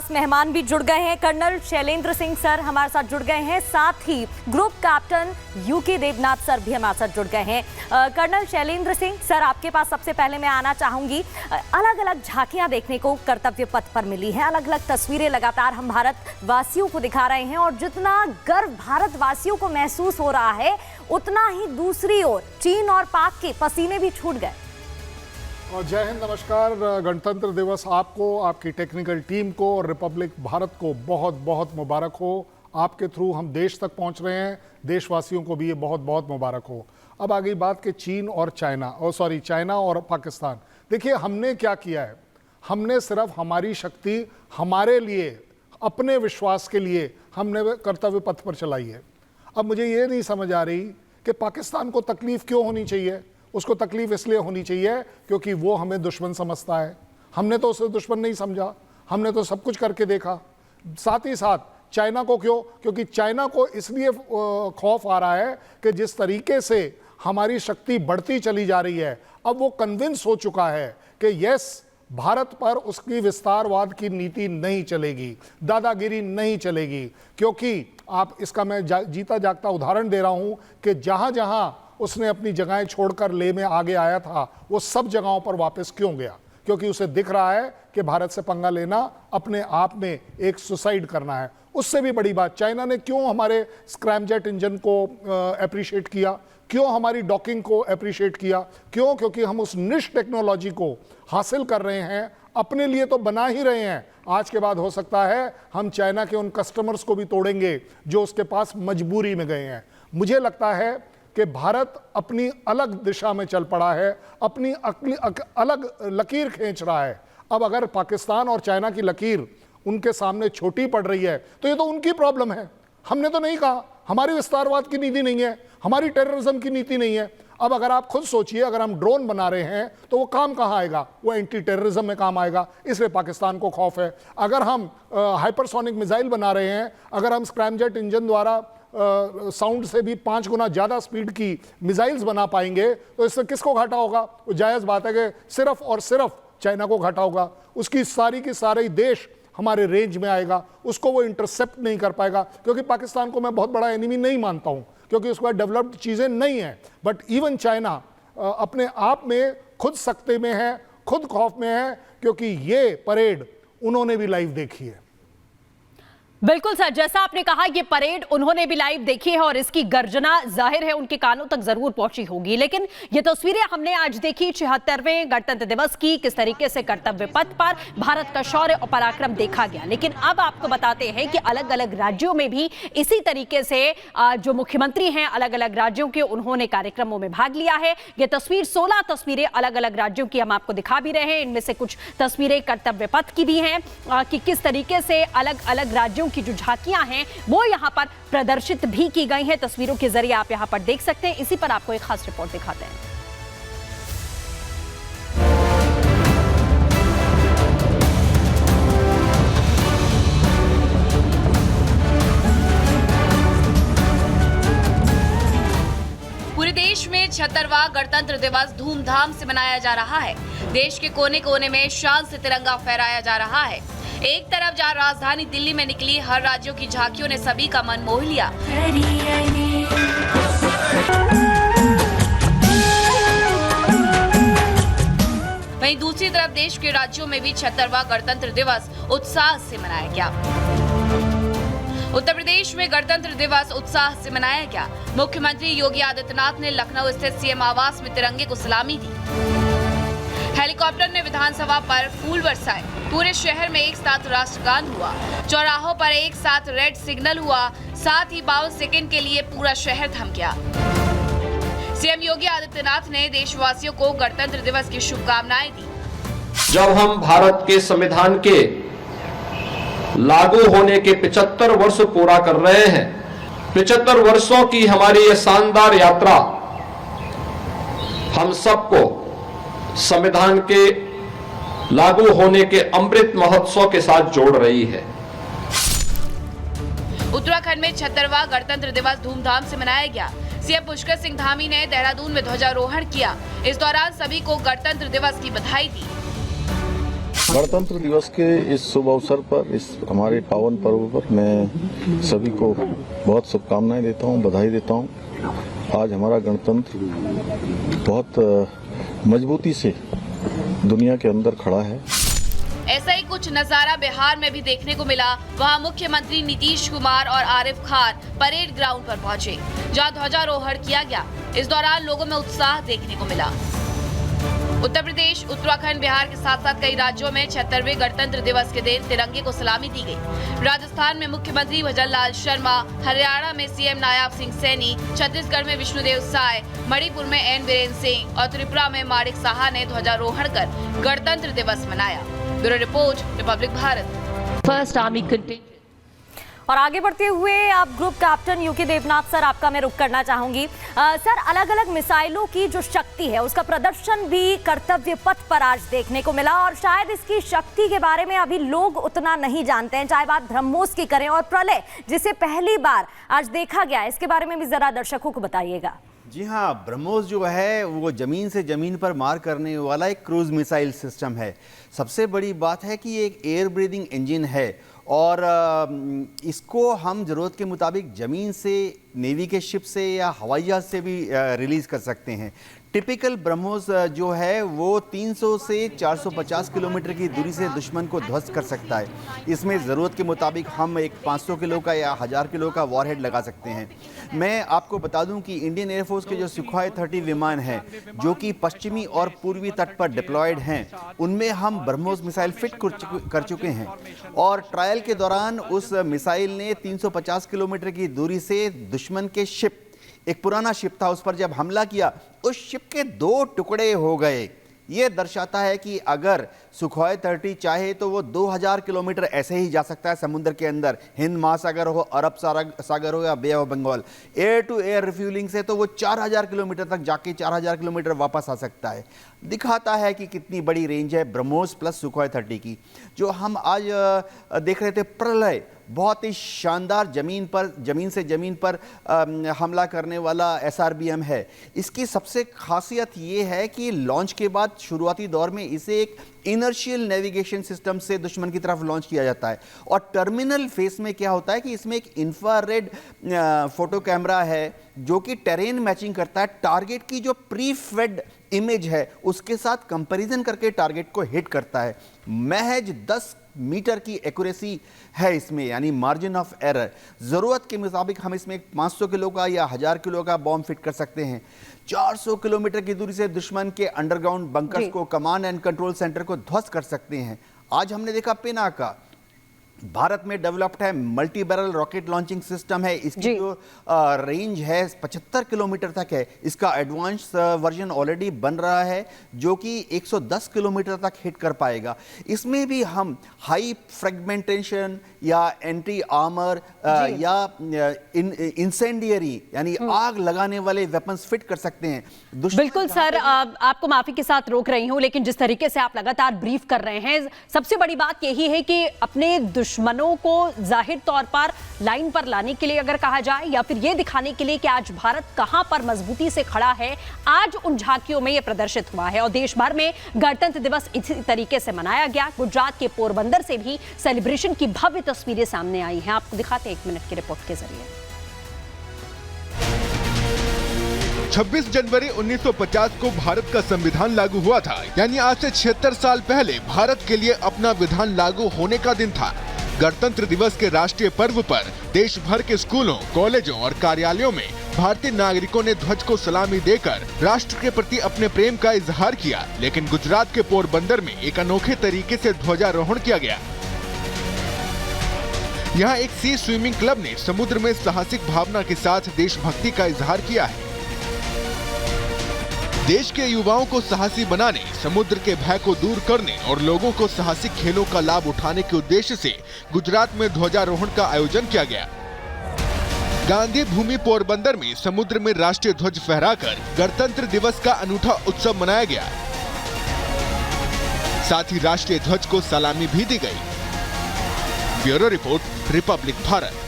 खास मेहमान भी जुड़ गए हैं। कर्नल शैलेंद्र सिंह सर हमारे साथ जुड़ गए हैं, साथ ही group captain UK Devnath sir भी हमारे साथ जुड़ गए हैं। कर्नल शैलेंद्र सिंह सर, आपके पास सबसे पहले मैं आना चाहूंगी। अलग अलग झांकियां देखने को कर्तव्य पथ पर मिली हैं, अलग अलग तस्वीरें लगातार हम भारतवासियों को दिखा रहे हैं और जितना गर्व भारतवासियों को महसूस हो रहा है उतना ही दूसरी ओर चीन और पाक के पसीने भी छूट गए। और जय हिंद, नमस्कार। गणतंत्र दिवस आपको, आपकी टेक्निकल टीम को और रिपब्लिक भारत को बहुत बहुत मुबारक हो। आपके थ्रू हम देश तक पहुंच रहे हैं, देशवासियों को भी ये बहुत बहुत मुबारक हो। अब आ गई बात कि चीन और चाइना और पाकिस्तान। देखिए, हमने क्या किया है, हमने सिर्फ हमारी शक्ति हमारे लिए, अपने विश्वास के लिए हमने कर्तव्य पथ पर चलाई है। अब मुझे ये नहीं समझ आ रही कि पाकिस्तान को तकलीफ क्यों होनी चाहिए। उसको तकलीफ इसलिए होनी चाहिए क्योंकि वो हमें दुश्मन समझता है। हमने तो उसे दुश्मन नहीं समझा, हमने तो सब कुछ करके देखा। साथ ही साथ चाइना को क्यों? क्योंकि चाइना को इसलिए खौफ आ रहा है कि जिस तरीके से हमारी शक्ति बढ़ती चली जा रही है, अब वो कन्विंस हो चुका है कि यस, भारत पर उसकी विस्तारवाद की नीति नहीं चलेगी, दादागिरी नहीं चलेगी। क्योंकि आप इसका मैं जीता जागता उदाहरण दे रहा हूं कि जहां जहां उसने अपनी जगहें छोड़कर ले में आगे आया था, वो सब जगहों पर वापस क्यों गया? क्योंकि उसे दिख रहा है कि भारत से पंगा लेना अपने आप में एक सुसाइड करना है। उससे भी बड़ी बात, चाइना ने क्यों हमारे स्क्रैमजेट इंजन को अप्रिशिएट किया, क्यों हमारी डॉकिंग को अप्रिशिएट किया? क्यों? क्योंकि हम उस निश टेक्नोलॉजी को हासिल कर रहे हैं, अपने लिए तो बना ही रहे हैं। आज के बाद हो सकता है हम चाइना के उन कस्टमर्स को भी तोड़ेंगे जो उसके पास मजबूरी में गए हैं। मुझे लगता है कि भारत अपनी अलग दिशा में चल पड़ा है, अपनी अलग लकीर खींच रहा है। अब अगर पाकिस्तान और चाइना की लकीर उनके सामने छोटी पड़ रही है तो ये तो उनकी प्रॉब्लम है। हमने तो नहीं कहा, हमारी विस्तारवाद की नीति नहीं है, हमारी टेररिज्म की नीति नहीं है। अब अगर आप खुद सोचिए, अगर हम ड्रोन बना रहे हैं तो वो काम कहाँ आएगा? वो एंटी टेररिज्म में काम आएगा, इसलिए पाकिस्तान को खौफ है। अगर हम हाइपरसोनिक मिसाइल बना रहे हैं, अगर हम स्क्रैमजेट इंजन द्वारा साउंड से भी 5 गुना ज़्यादा स्पीड की मिसाइल्स बना पाएंगे तो इससे किसको घाटा होगा? वो जायज़ बात है कि सिर्फ और सिर्फ चाइना को घाटा होगा। उसकी सारी की सारी देश हमारे रेंज में आएगा, उसको वो इंटरसेप्ट नहीं कर पाएगा। क्योंकि पाकिस्तान को मैं बहुत बड़ा एनिमी नहीं मानता हूँ, क्योंकि उसके पास डेवलप्ड चीज़ें नहीं हैं। बट इवन चाइना अपने आप में खुद सख्ते में है, खुद खौफ में है, क्योंकि ये परेड उन्होंने भी लाइव देखी है। बिल्कुल सर, जैसा आपने कहा ये परेड उन्होंने भी लाइव देखी है और इसकी गर्जना जाहिर है उनके कानों तक जरूर पहुंची होगी। लेकिन ये तस्वीरें हमने आज देखी 76वें गणतंत्र दिवस की, किस तरीके से कर्तव्य पथ पर भारत का शौर्य और पराक्रम देखा गया। लेकिन अब आपको बताते हैं कि अलग अलग राज्यों में भी इसी तरीके से जो मुख्यमंत्री हैं अलग अलग राज्यों के, उन्होंने कार्यक्रमों में भाग लिया है। ये तस्वीर 16 तस्वीरें अलग अलग राज्यों की हम आपको दिखा भी रहे हैं। इनमें से कुछ तस्वीरें कर्तव्य पथ की भी हैं कि किस तरीके से अलग अलग राज्यों की जो झांकियां हैं वो यहां पर प्रदर्शित भी की गई हैं। तस्वीरों के जरिए आप यहां पर देख सकते हैं। इसी पर आपको एक खास रिपोर्ट दिखाते हैं। पूरे देश में 76वां गणतंत्र दिवस धूमधाम से मनाया जा रहा है। देश के कोने कोने में शान से तिरंगा फहराया जा रहा है। एक तरफ जहां राजधानी दिल्ली में निकली हर राज्यों की झांकियों ने सभी का मन मोह लिया, वहीं दूसरी तरफ देश के राज्यों में भी 76वां गणतंत्र दिवस उत्साह से मनाया गया। उत्तर प्रदेश में गणतंत्र दिवस उत्साह से मनाया गया। मुख्यमंत्री योगी आदित्यनाथ ने लखनऊ स्थित सीएम आवास में तिरंगे को सलामी दी। हेलीकॉप्टर ने विधानसभा पर फूल बरसाए। पूरे शहर में एक साथ राष्ट्रगान हुआ। चौराहों पर एक साथ रेड सिग्नल हुआ। साथ ही 52 सेकंड के लिए पूरा शहर थम गया। सीएम योगी आदित्यनाथ ने देशवासियों को गणतंत्र दिवस की शुभकामनाएं दी। जब हम भारत के संविधान के लागू होने के 75 वर्ष पूरा कर रहे हैं, 75 वर्षों की हमारी ये शानदार यात्रा हम सबको संविधान के लागू होने के अमृत महोत्सव के साथ जोड़ रही है। उत्तराखंड में 76वां गणतंत्र दिवस धूमधाम से मनाया गया। सीएम पुष्कर सिंह धामी ने देहरादून में ध्वजारोहण किया। इस दौरान सभी को गणतंत्र दिवस की बधाई दी। गणतंत्र दिवस के इस शुभ अवसर पर, इस हमारे पावन पर्व पर मैं सभी को बहुत शुभकामनाएं देता हूं, बधाई देता हूं। आज हमारा गणतंत्र बहुत मजबूती से दुनिया के अंदर खड़ा है। ऐसा ही कुछ नजारा बिहार में भी देखने को मिला। वहां मुख्यमंत्री नीतीश कुमार और आरिफ खान परेड ग्राउंड पर पहुंचे, जहां ध्वजारोहण किया गया। इस दौरान लोगों में उत्साह देखने को मिला। उत्तर प्रदेश, उत्तराखंड, बिहार के साथ साथ कई राज्यों में 76वें गणतंत्र दिवस के दिन तिरंगे को सलामी दी गई। राजस्थान में मुख्यमंत्री भजनलाल शर्मा, हरियाणा में सीएम नायब सिंह सैनी, छत्तीसगढ़ में विष्णुदेव साय, मणिपुर में एन बीरेन सिंह और त्रिपुरा में माणिक साहा ने ध्वजारोहण कर गणतंत्र दिवस मनाया। Bureau report, Republic Bharat. First army contingent. और आगे बढ़ते हुए आप group captain UK Devnath sir, आपका मैं रुख करना चाहूंगी। सर, अलग अलग मिसाइलों की जो शक्ति है उसका प्रदर्शन भी कर्तव्य पथ पर आज देखने को मिला, और शायद इसकी शक्ति के बारे में अभी लोग उतना नहीं जानते हैं, चाहे बात ब्रह्मोस की करें और प्रलय जिसे पहली बार आज देखा गया, इसके बारे में भी जरा दर्शकों को बताइएगा। जी हाँ, ब्रह्मोस जो है वो ज़मीन से ज़मीन पर मार करने वाला एक क्रूज मिसाइल सिस्टम है। सबसे बड़ी बात है कि ये एक एयर ब्रीदिंग इंजन है और इसको हम ज़रूरत के मुताबिक ज़मीन से, नेवी के शिप से या हवाई जहाज़ से भी रिलीज़ कर सकते हैं। टिपिकल ब्रह्मोस जो है वो 300 से 450 किलोमीटर की दूरी से दुश्मन को ध्वस्त कर सकता है। इसमें ज़रूरत के मुताबिक हम एक 500 किलो का या 1000 किलो का वॉरहेड लगा सकते हैं। मैं आपको बता दूं कि इंडियन एयरफोर्स के जो सुखोई 30 विमान हैं जो कि पश्चिमी और पूर्वी तट पर डिप्लॉयड हैं, उनमें हम ब्रह्मोस मिसाइल फिट कर चुके हैं और ट्रायल के दौरान उस मिसाइल ने 350 किलोमीटर की दूरी से दुश्मन के शिप, एक पुराना शिप था, उस पर जब हमला किया उस शिप के 2 टुकड़े हो गए। ये दर्शाता है कि अगर सुखोई 30 चाहे तो वो 2000 किलोमीटर ऐसे ही जा सकता है समुद्र के अंदर, हिंद महासागर हो, अरब सागर हो या bay of Bengal. Air to air refuelling से तो वो 4000 किलोमीटर तक जाके 4000 किलोमीटर वापस आ सकता है। दिखाता है कि कितनी बड़ी रेंज है ब्रह्मोस प्लस सुखोई 30 की। जो हम आज देख रहे थे प्रलय, बहुत ही शानदार ज़मीन से ज़मीन पर हमला करने वाला SRBM है। इसकी सबसे खासियत ये है कि लॉन्च के बाद शुरुआती दौर में इसे एक इनर्शियल नेविगेशन सिस्टम से दुश्मन की तरफ लॉन्च किया जाता है और टर्मिनल फेस में क्या होता है कि इसमें एक इंफ्रारेड फोटो कैमरा है जो कि टेरेन मैचिंग करता है। टारगेट की जो प्री फेड इमेज है उसके साथ कंपैरिजन करके टारगेट को हिट करता है। महज 10 मीटर की एक्यूरेसी है इसमें, यानी मार्जिन ऑफ एरर। ज़रूरत के मुताबिक हम इसमें 500 किलो का या 1000 किलो का बॉम्ब फिट कर सकते हैं। 400 किलोमीटर की दूरी से दुश्मन के अंडरग्राउंड बंकर्स को, कमांड एंड कंट्रोल सेंटर को ध्वस्त कर सकते हैं। आज हमने देखा पिनाका, भारत में डेवलप्ड है, multi barrel rocket launching system है। इसकी जो रेंज है 75 किलोमीटर तक है। इसका एडवांस वर्जन ऑलरेडी बन रहा है जो कि 110 किलोमीटर तक हिट कर पाएगा। इसमें भी हम हाई फ्रेगमेंटेशन या एंटी आर्मर या इंसेंडियरी यानी आग लगाने वाले वेपन्स फिट कर सकते हैं। बिल्कुल सर, आपको माफी के साथ रोक रही हूं, लेकिन जिस तरीके से आप लगातार ब्रीफ कर रहे हैं, सबसे बड़ी बात यही है कि अपने दुश्मनों को जाहिर तौर पर लाइन पर लाने के लिए अगर कहा जाए या फिर यह दिखाने के लिए कि आज भारत कहां पर मजबूती से खड़ा है, आज उन झांकियों में यह प्रदर्शित हुआ है। और देश भर में गणतंत्र दिवस इसी तरीके से मनाया गया। गुजरात के पोरबंदर से भी सेलिब्रेशन की भव्य तस्वीरें सामने आई हैं। आपको दिखाते हैं 1 मिनट की रिपोर्ट के जरिए। 26 जनवरी 1950 को भारत का संविधान लागू हुआ था, यानी आज से 76 साल पहले भारत के लिए अपना विधान लागू होने का दिन था। गणतंत्र दिवस के राष्ट्रीय पर्व पर देश भर के स्कूलों, कॉलेजों और कार्यालयों में भारतीय नागरिकों ने ध्वज को सलामी देकर राष्ट्र के प्रति अपने प्रेम का इजहार किया। लेकिन गुजरात के पोरबंदर में एक अनोखे तरीके से ध्वजारोहण किया गया। यहाँ एक सी स्विमिंग क्लब ने समुद्र में साहसिक भावना के साथ देशभक्ति का इजहार किया है। देश के युवाओं को साहसी बनाने, समुद्र के भय को दूर करने और लोगों को साहसिक खेलों का लाभ उठाने के उद्देश्य से गुजरात में ध्वजारोहण का आयोजन किया गया। गांधी भूमि पोरबंदर में समुद्र में राष्ट्रीय ध्वज फहराकर गणतंत्र दिवस का अनूठा उत्सव मनाया गया। साथ ही राष्ट्रीय ध्वज को सलामी भी दी गई। Bureau report, Republic Bharat.